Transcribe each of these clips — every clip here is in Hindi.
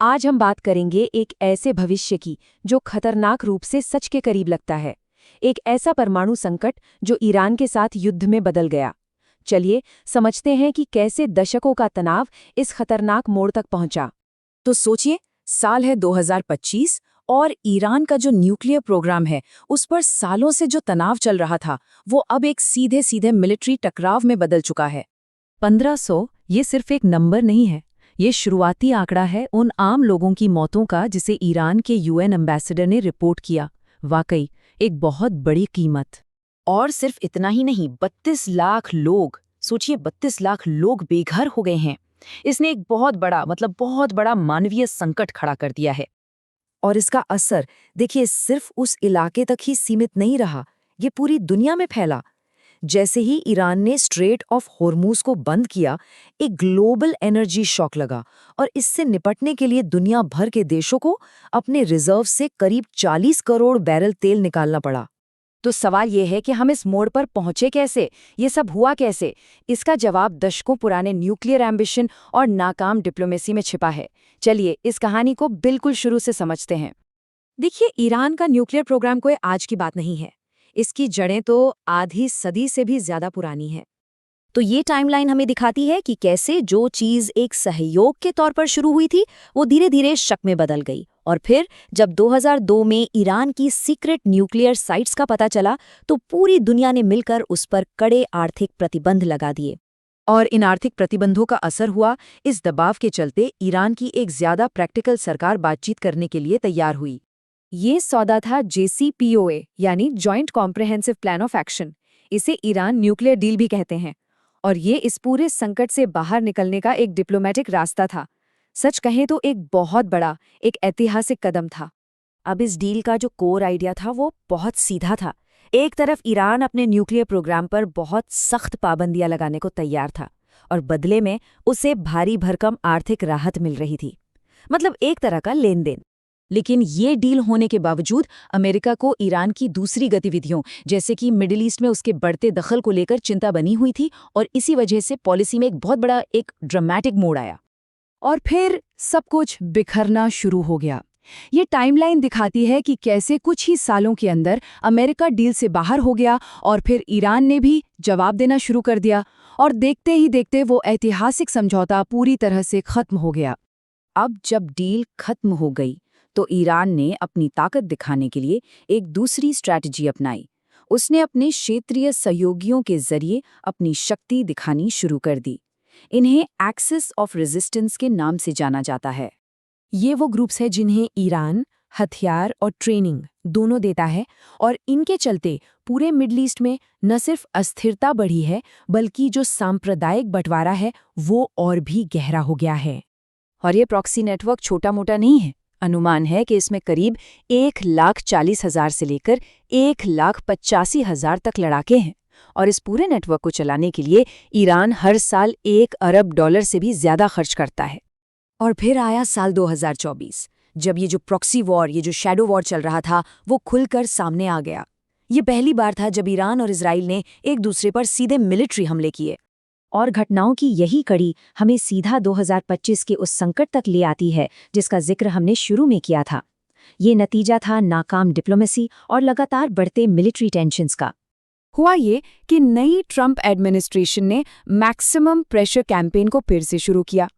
आज हम बात करेंगे एक ऐसे भविष्य की जो खतरनाक रूप से सच के करीब लगता है। एक ऐसा परमाणु संकट जो ईरान के साथ युद्ध में बदल गया। चलिए समझते हैं कि कैसे दशकों का तनाव इस खतरनाक मोड़ तक पहुंचा। तो सोचिए, साल है 2025 और ईरान का जो न्यूक्लियर प्रोग्राम है उस पर सालों से जो तनाव चल रहा था वो अब एक सीधे सीधे मिलिट्री टकराव में बदल चुका है। 1500 ये सिर्फ एक नंबर नहीं है, ये शुरुआती आंकड़ा है उन आम लोगों की मौतों का जिसे ईरान के यूएन एम्बेसडर ने रिपोर्ट किया। वाकई एक बहुत बड़ी कीमत। और सिर्फ इतना ही नहीं, 32 लाख लोग, सोचिए 32 लाख लोग बेघर हो गए हैं। इसने एक बहुत बड़ा मानवीय संकट खड़ा कर दिया है। और इसका असर देखिए सिर्फ उस इलाके तक ही सीमित नहीं रहा, ये पूरी दुनिया में फैला। जैसे ही ईरान ने स्ट्रेट ऑफ होर्मुज को बंद किया, एक ग्लोबल एनर्जी शॉक लगा और इससे निपटने के लिए दुनिया भर के देशों को अपने रिजर्व से करीब 40 करोड़ बैरल तेल निकालना पड़ा। तो सवाल ये है कि हम इस मोड़ पर पहुंचे कैसे, ये सब हुआ कैसे? इसका जवाब दशकों पुराने न्यूक्लियर एम्बिशन और नाकाम डिप्लोमेसी में छिपा है। चलिए इस कहानी को बिल्कुल शुरू से समझते हैं। देखिए, ईरान का न्यूक्लियर प्रोग्राम कोई आज की बात नहीं है। इसकी जड़ें तो आधी सदी से भी ज्यादा पुरानी है। तो ये टाइमलाइन हमें दिखाती है कि कैसे जो चीज एक सहयोग के तौर पर शुरू हुई थी वो धीरे धीरे शक में बदल गई। और फिर जब 2002 में ईरान की सीक्रेट न्यूक्लियर साइट्स का पता चला तो पूरी दुनिया ने मिलकर उस पर कड़े आर्थिक प्रतिबंध लगा दिए। और इन आर्थिक प्रतिबंधों का असर हुआ। इस दबाव के चलते ईरान की एक ज्यादा प्रैक्टिकल सरकार बातचीत करने के लिए तैयार हुई। ये सौदा था JCPOA यानी joint comprehensive plan of action. इसे ईरान न्यूक्लियर डील भी कहते हैं। और ये इस पूरे संकट से बाहर निकलने का एक डिप्लोमेटिक रास्ता था। सच कहें तो एक बहुत बड़ा, एक ऐतिहासिक कदम था। अब इस डील का जो कोर आइडिया था वो बहुत सीधा था। एक तरफ ईरान अपने न्यूक्लियर प्रोग्राम पर बहुत सख्त पाबंदियां लगाने को तैयार था और बदले में उसे भारी भरकम आर्थिक राहत मिल रही थी, मतलब एक तरह का लेन देन। लेकिन ये डील होने के बावजूद अमेरिका को ईरान की दूसरी गतिविधियों जैसे कि मिडिल ईस्ट में उसके बढ़ते दखल को लेकर चिंता बनी हुई थी और इसी वजह से पॉलिसी में एक बहुत बड़ा एक ड्रामेटिक मोड़ आया। और फिर सब कुछ बिखरना शुरू हो गया। ये टाइमलाइन दिखाती है कि कैसे कुछ ही सालों के अंदर अमेरिका डील से बाहर हो गया और फिर ईरान ने भी जवाब देना शुरू कर दिया और देखते ही देखते वो ऐतिहासिक समझौता पूरी तरह से खत्म हो गया। अब जब डील खत्म हो गई तो ईरान ने अपनी ताकत दिखाने के लिए एक दूसरी स्ट्रैटेजी अपनाई। उसने अपने क्षेत्रीय सहयोगियों के जरिए अपनी शक्ति दिखानी शुरू कर दी। इन्हें एक्सिस ऑफ रेजिस्टेंस के नाम से जाना जाता है। ये वो ग्रुप्स हैं जिन्हें ईरान हथियार और ट्रेनिंग दोनों देता है और इनके चलते पूरे मिडल ईस्ट में न सिर्फ अस्थिरता बढ़ी है बल्कि जो सांप्रदायिक बंटवारा है वो और भी गहरा हो गया है। और ये प्रॉक्सी नेटवर्क छोटा मोटा नहीं है। अनुमान है कि इसमें करीब 1,40,000 से लेकर 1,85,000 तक लड़ाके हैं और इस पूरे नेटवर्क को चलाने के लिए ईरान हर साल $1 अरब से भी ज्यादा खर्च करता है। और फिर आया साल 2024, जब ये जो प्रॉक्सी वॉर, ये जो शैडो वॉर चल रहा था वो खुलकर सामने आ गया। ये पहली बार था जब ईरान और इजराइल ने एक दूसरे पर सीधे मिलिट्री हमले किए। और घटनाओं की यही कड़ी हमें सीधा 2025 के उस संकट तक ले आती है जिसका जिक्र हमने शुरू में किया था। ये नतीजा था नाकाम डिप्लोमेसी और लगातार बढ़ते मिलिट्री टेंशन्स का। हुआ ये कि नई ट्रंप एडमिनिस्ट्रेशन ने मैक्सिमम प्रेशर कैंपेन को फिर से शुरू किया।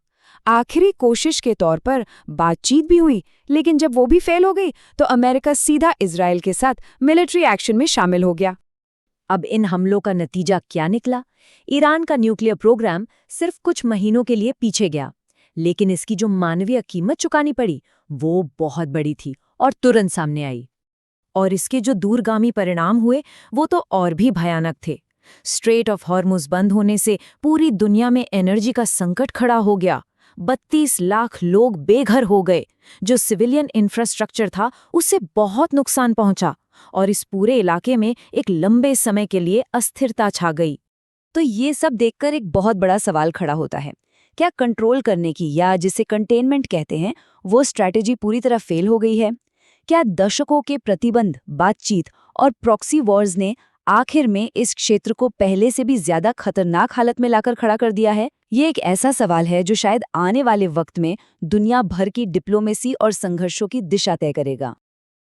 आखिरी कोशिश के तौर पर बातचीत भी हुई, लेकिन जब वो भी फेल हो गई तो अमेरिका सीधा इजराइल के साथ मिलिट्री एक्शन में शामिल हो गया। अब इन हमलों का नतीजा क्या निकला? ईरान का न्यूक्लियर प्रोग्राम सिर्फ कुछ महीनों के लिए पीछे गया, लेकिन इसकी जो मानवीय कीमत चुकानी पड़ी वो बहुत बड़ी थी और तुरंत सामने आई। और इसके जो दूरगामी परिणाम हुए वो तो और भी भयानक थे। स्ट्रेट ऑफ हॉर्मुज बंद होने से पूरी दुनिया में एनर्जी का संकट खड़ा हो गया। 32 लाख लोग बेघर हो गए। जो सिविलियन इंफ्रास्ट्रक्चर था उससे बहुत नुकसान पहुंचा और इस पूरे इलाके में एक लंबे समय के लिए अस्थिरता छा गई। तो ये सब देखकर एक बहुत बड़ा सवाल खड़ा होता है, क्या कंट्रोल करने की या जिसे कंटेनमेंट कहते हैं वो स्ट्रैटेजी पूरी तरह फेल हो गई है? क्या दशकों के प्रतिबंध, बातचीत और प्रॉक्सी वॉर्स ने आखिर में इस क्षेत्र को पहले से भी ज्यादा खतरनाक हालत में लाकर खड़ा कर दिया है? ये एक ऐसा सवाल है जो शायद आने वाले वक्त में दुनिया भर की डिप्लोमेसी और संघर्षों की दिशा तय करेगा।